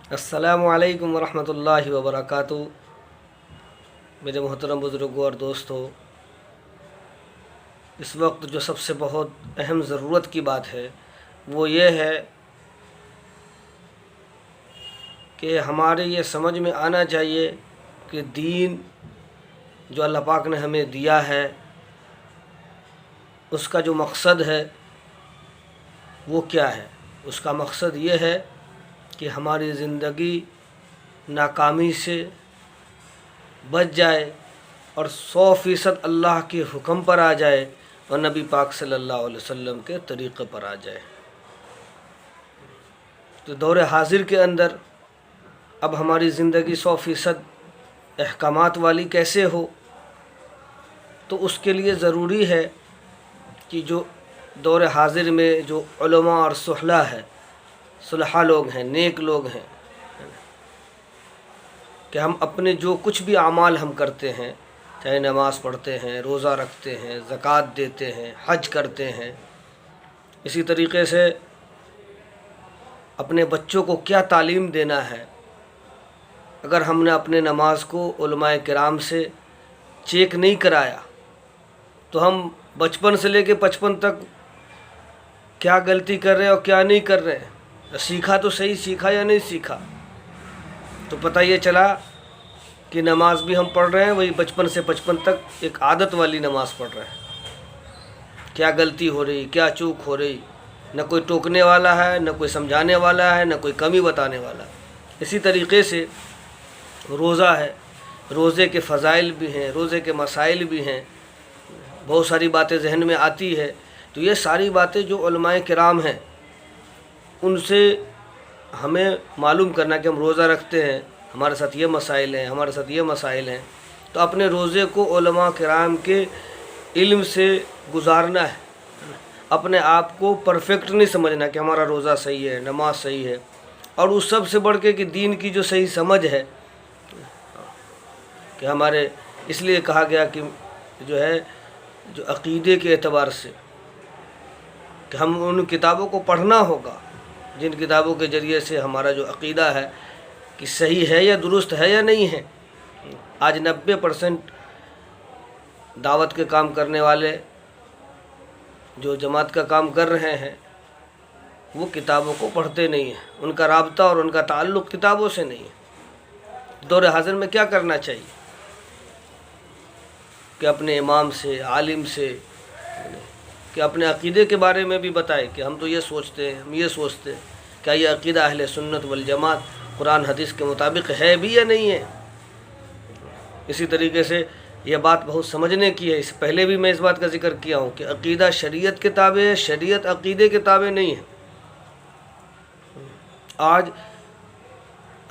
अस्सलामु अलैकुम वरहमतुल्लाहि वबरकातुहू। मेरे मोहतरम बुज़ुर्गों और दोस्तों, इस वक्त जो सबसे बहुत अहम ज़रूरत की बात है वो ये है कि हमारे ये समझ में आना चाहिए कि दीन जो अल्लाह पाक ने हमें दिया है उसका जो मकसद है वो क्या है। उसका मकसद ये है कि हमारी ज़िंदगी नाकामी से बच जाए और 100% अल्लाह के हुक्म पर आ जाए और नबी पाक सल्लल्लाहु अलैहि वसल्लम के तरीक़े पर आ जाए। तो दौर हाजिर के अंदर अब हमारी ज़िंदगी 100% अहकामात वाली कैसे हो, तो उसके लिए ज़रूरी है कि जो दौर हाजिर में जो उलमा और सुहला है, सुलहा लोग हैं, नेक लोग हैं, कि हम अपने जो कुछ भी अमाल हम करते हैं, चाहे नमाज़ पढ़ते हैं, रोज़ा रखते हैं, ज़कात देते हैं, हज करते हैं, इसी तरीक़े से अपने बच्चों को क्या तालीम देना है। अगर हमने अपने नमाज को उलमाए किराम से चेक नहीं कराया तो हम बचपन से लेके 55 तक क्या गलती कर रहे हैं और क्या नहीं कर रहे हैं, सीखा तो सही, सीखा या नहीं सीखा। तो पता ये चला कि नमाज भी हम पढ़ रहे हैं वही बचपन से 55 तक एक आदत वाली नमाज पढ़ रहे हैं। क्या गलती हो रही, क्या चूक हो रही, न कोई टोकने वाला है, न कोई समझाने वाला है, न कोई कमी बताने वाला। इसी तरीक़े से रोज़ा है, रोज़े के फ़ज़ाइल भी हैं, रोज़े के मसाइल भी हैं, बहुत सारी बातें जहन में आती है। तो ये सारी बातें जो उलमाए किराम हैं उनसे हमें मालूम करना कि हम रोज़ा रखते हैं, हमारे साथ ये मसाइल हैं, हमारे साथ ये मसाइल हैं। तो अपने रोज़े को उलमा किराम के इल्म से गुजारना है, अपने आप को परफेक्ट नहीं समझना कि हमारा रोज़ा सही है, नमाज सही है। और उस सब से बढ़ के कि दीन की जो सही समझ है कि हमारे, इसलिए कहा गया कि जो है जो अक़ीदे के एतबार से कि हम उन किताबों को पढ़ना होगा जिन किताबों के ज़रिए से हमारा जो अक़ीदा है कि सही है या दुरुस्त है या नहीं है। आज 90% दावत के काम करने वाले जो जमात का काम कर रहे हैं वो किताबों को पढ़ते नहीं हैं, उनका राब्ता और उनका ताल्लुक़ किताबों से नहीं है। दौर हाज़िर में क्या करना चाहिए कि अपने इमाम से, आलिम से, कि अपने अक़ीदे के बारे में भी बताए कि हम तो ये सोचते हैं, हम ये सोचते हैं, क्या ये अक़ीदा अहले सुन्नत वल जमात कुरान हदीस के मुताबिक है भी या नहीं है। इसी तरीके से यह बात बहुत समझने की है। इससे पहले भी मैं इस बात का ज़िक्र किया हूँ कि अक़ीदा शरीयत के ताबे है, शरीयत अक़ीदे के ताबे नहीं है। आज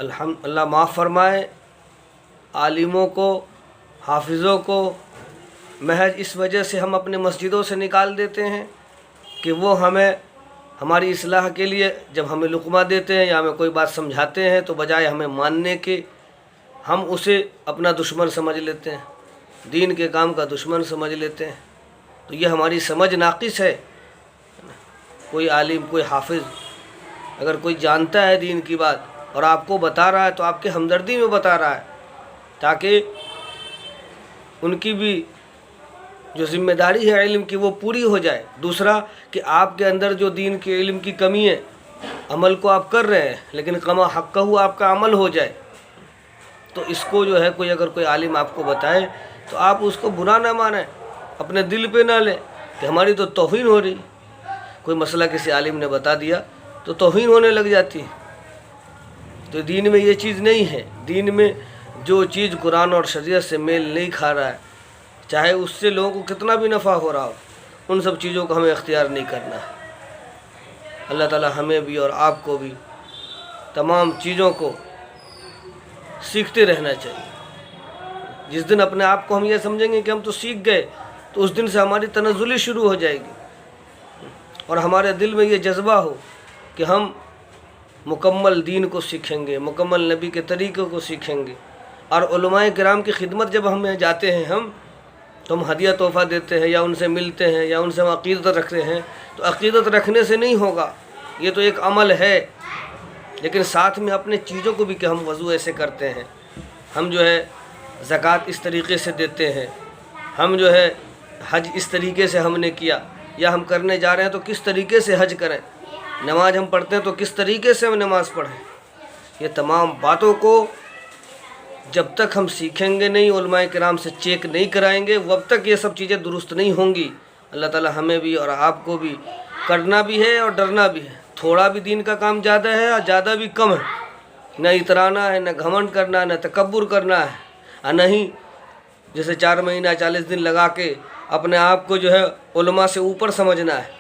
अल्लाह माफ़ फरमाए, आलिमों को, हाफिज़ों को महज इस वजह से हम अपने मस्जिदों से निकाल देते हैं कि वो हमें हमारी इस्लाह के लिए जब हमें लुक़मा देते हैं या हमें कोई बात समझाते हैं तो बजाय हमें मानने के हम उसे अपना दुश्मन समझ लेते हैं, दीन के काम का दुश्मन समझ लेते हैं। तो ये हमारी समझ नाक़िस है। कोई आलिम, कोई हाफिज़ अगर कोई जानता है दीन की बात और आपको बता रहा है तो आपके हमदर्दी में बता रहा है ताकि उनकी भी जो ज़िम्मेदारी है इल्म की वो पूरी हो जाए। दूसरा कि आपके अंदर जो दीन के इल्म की कमी है, अमल को आप कर रहे हैं लेकिन कमा हक़्क़हू आपका अमल हो जाए। तो इसको जो है कोई अगर कोई आलिम आपको बताए तो आप उसको बुरा ना मानें, अपने दिल पे ना लें कि हमारी तो तौहीन हो रही। कोई मसला किसी आलिम ने बता दिया तो तौहीन होने लग जाती है। तो दीन में ये चीज़ नहीं है। दीन में जो चीज़ कुरान और शरीयत से मेल नहीं खा रहा है, चाहे उससे लोगों को कितना भी नफ़ा हो रहा हो, उन सब चीज़ों को हमें इख्तियार नहीं करना है। अल्लाह ताला हमें भी और आपको भी तमाम चीज़ों को सीखते रहना चाहिए। जिस दिन अपने आप को हम ये समझेंगे कि हम तो सीख गए तो उस दिन से हमारी तनज़्ज़ुली शुरू हो जाएगी और हमारे दिल में ये जज्बा हो कि हम मुकम्मल दीन को सीखेंगे, मुकम्मल नबी के तरीक़े को सीखेंगे। और उलमाए किराम की खिदमत जब हमें जाते हैं तो हम हदिया तोहफ़ा देते हैं या उनसे मिलते हैं या उनसे हम अक़ीदत रखते हैं, तो अक़ीदत रखने से नहीं होगा, ये तो एक अमल है। لیکن ساتھ میں اپنے چیزوں کو بھی کہ ہم وضو ایسے کرتے ہیں، ہم جو ہے زکوٰۃ اس طریقے سے دیتے ہیں، ہم جو ہے حج اس طریقے سے ہم نے کیا، یا ہم کرنے جا رہے ہیں تو کس طریقے سے حج کریں، نماز ہم پڑھتے ہیں تو کس طریقے سے ہم نماز پڑھیں۔ یہ تمام باتوں کو جب تک ہم سیکھیں گے نہیں، علماء کرام سے چیک نہیں کرائیں گے، وہ اب تک یہ سب چیزیں درست نہیں ہوں گی۔ اللہ تعالی ہمیں بھی اور آپ کو بھی کرنا بھی ہے اور ڈرنا بھی ہے۔ تھوڑا بھی دین کا کام زیادہ ہے اور زیادہ بھی کم ہے، نہ اترانا ہے، نہ گھمنڈ کرنا ہے، نہ تکبر کرنا ہے، اور نہ ہی جیسے 4 مہینہ 40 دن لگا کے اپنے آپ کو جو ہے علماء سے اوپر سمجھنا ہے،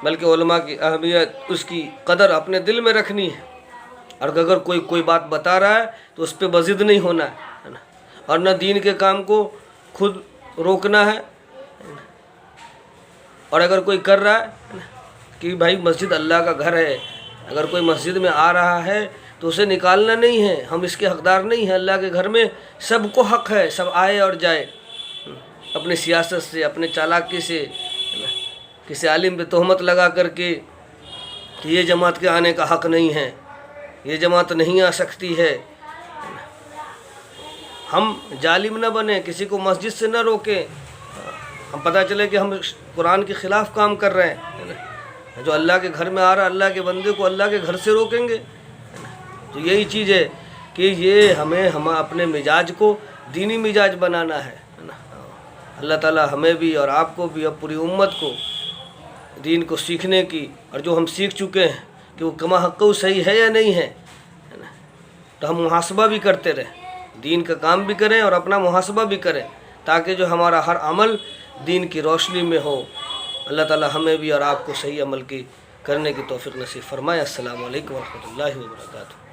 بلکہ علماء کی اہمیت، اس کی قدر اپنے دل میں رکھنی ہے، اور اگر کوئی بات بتا رہا ہے تو اس پہ بضد نہیں ہونا ہے نا، اور نہ دین کے کام کو خود روکنا ہے، اور اگر کوئی کر رہا ہے کہ بھائی مسجد اللہ کا گھر ہے، اگر کوئی مسجد میں آ رہا ہے تو اسے نکالنا نہیں ہے، ہم اس کے حقدار نہیں ہیں۔ اللہ کے گھر میں سب کو حق ہے، سب آئے اور جائے، اپنی سیاست سے، اپنے چالاکی سے، کسی عالم پہ تہمت لگا کر کے کہ یہ جماعت کے آنے کا حق نہیں ہے، یہ جماعت نہیں آ سکتی ہے، ہم ظالم نہ بنیں، کسی کو مسجد سے نہ روکیں، ہم پتہ چلے کہ ہم قرآن کے خلاف کام کر رہے ہیں، جو اللہ کے گھر میں آ رہا ہے، اللہ کے بندے کو اللہ کے گھر سے روکیں گے۔ تو یہی چیز ہے کہ یہ ہم اپنے مزاج کو دینی مزاج بنانا ہے نا۔ اللہ تعالی ہمیں بھی اور آپ کو بھی اور پوری امت کو دین کو سیکھنے کی، اور جو ہم سیکھ چکے ہیں کہ وہ کما حق صحیح ہے یا نہیں ہے نا، تو ہم محاسبہ بھی کرتے رہیں، دین کا کام بھی کریں اور اپنا محاسبہ بھی کریں، تاکہ جو ہمارا ہر عمل دین کی روشنی میں ہو۔ اللہ تعالی ہمیں بھی اور آپ کو صحیح عمل کی کرنے کی توفیق نصیب فرمائے۔ السلام علیکم ورحمۃ اللہ وبرکاتہ۔